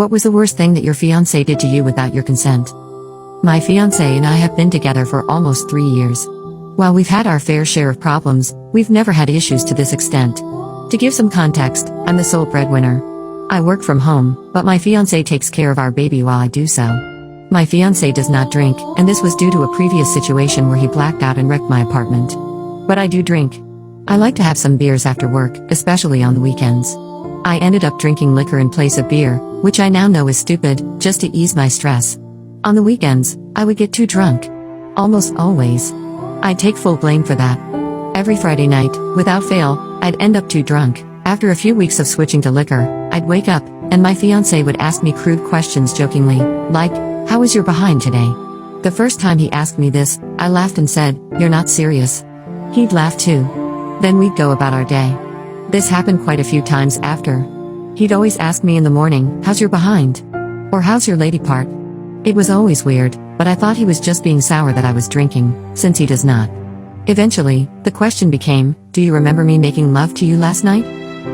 What was the worst thing that your fiance did to you without your consent? My fiance and I have been together for almost 3 years. While we've had our fair share of problems, we've never had issues to this extent. To give some context, I'm the sole breadwinner. I work from home, but my fiance takes care of our baby while I do so. My fiance does not drink, and this was due to a previous situation where he blacked out and wrecked my apartment. But I do drink. I like to have some beers after work, especially on the weekends. I ended up drinking liquor in place of beer, which I now know is stupid, just to ease my stress. On the weekends, I would get too drunk. Almost always. I'd take full blame for that. Every Friday night, without fail, I'd end up too drunk. After a few weeks of switching to liquor, I'd wake up, and my fiance would ask me crude questions jokingly, like, "How is your behind today?" The first time he asked me this, I laughed and said, "You're not serious." He'd laugh too. Then we'd go about our day. This happened quite a few times after. He'd always ask me in the morning, "How's your behind?" Or "How's your lady part?" It was always weird, but I thought he was just being sour that I was drinking, since he does not. Eventually, the question became, "Do you remember me making love to you last night?"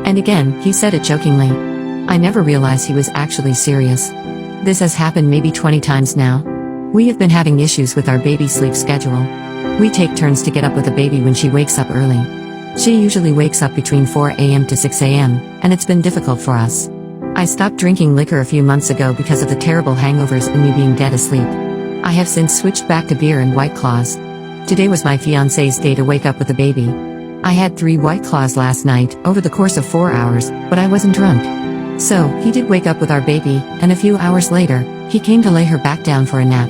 And again, he said it jokingly. I never realized he was actually serious. This has happened maybe 20 times now. We have been having issues with our baby's sleep schedule. We take turns to get up with the baby when she wakes up early. She usually wakes up between 4 a.m. to 6 a.m., and it's been difficult for us. I stopped drinking liquor a few months ago because of the terrible hangovers and me being dead asleep. I have since switched back to beer and White Claws. Today was my fiance's day to wake up with the baby. I had 3 White Claws last night, over the course of 4 hours, but I wasn't drunk. So, he did wake up with our baby, and a few hours later, he came to lay her back down for a nap.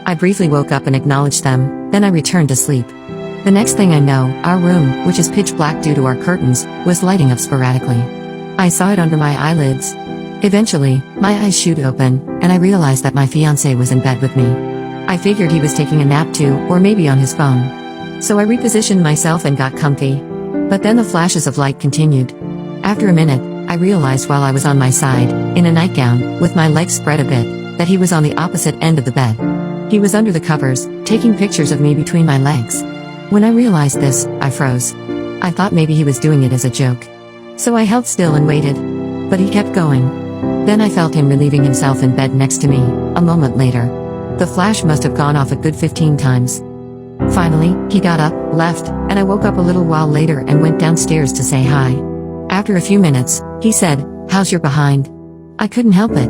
I briefly woke up and acknowledged them, then I returned to sleep. The next thing I know, our room, which is pitch black due to our curtains, was lighting up sporadically. I saw it under my eyelids. Eventually, my eyes shoot open, and I realized that my fiancé was in bed with me. I figured he was taking a nap too, or maybe on his phone. So I repositioned myself and got comfy. But then the flashes of light continued. After a minute, I realized while I was on my side, in a nightgown, with my legs spread a bit, that he was on the opposite end of the bed. He was under the covers, taking pictures of me between my legs. When I realized this, I froze. I thought maybe he was doing it as a joke. So I held still and waited. But he kept going. Then I felt him relieving himself in bed next to me, a moment later. The flash must have gone off a good 15 times. Finally, he got up, left, and I woke up a little while later and went downstairs to say hi. After a few minutes, he said, "How's your behind?" I couldn't help it.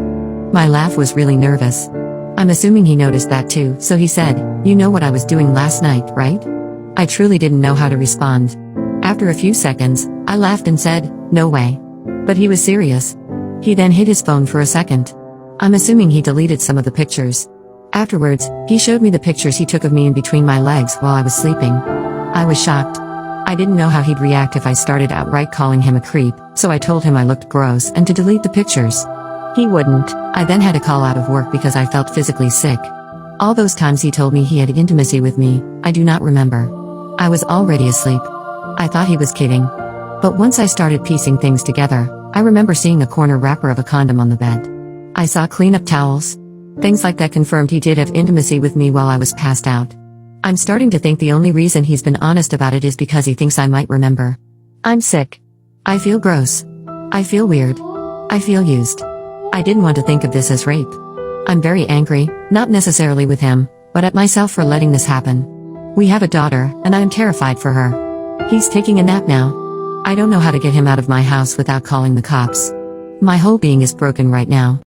My laugh was really nervous. I'm assuming he noticed that too, so he said, "You know what I was doing last night, right?" I truly didn't know how to respond. After a few seconds, I laughed and said, "No way." But he was serious. He then hid his phone for a second. I'm assuming he deleted some of the pictures. Afterwards, he showed me the pictures he took of me in between my legs while I was sleeping. I was shocked. I didn't know how he'd react if I started outright calling him a creep, so I told him I looked gross and to delete the pictures. He wouldn't. I then had to call out of work because I felt physically sick. All those times he told me he had intimacy with me, I do not remember. I was already asleep. I thought he was kidding. But once I started piecing things together, I remember seeing a corner wrapper of a condom on the bed. I saw cleanup towels. Things like that confirmed he did have intimacy with me while I was passed out. I'm starting to think the only reason he's been honest about it is because he thinks I might remember. I'm sick. I feel gross. I feel weird. I feel used. I didn't want to think of this as rape. I'm very angry, not necessarily with him, but at myself for letting this happen. We have a daughter, and I am terrified for her. He's taking a nap now. I don't know how to get him out of my house without calling the cops. My whole being is broken right now.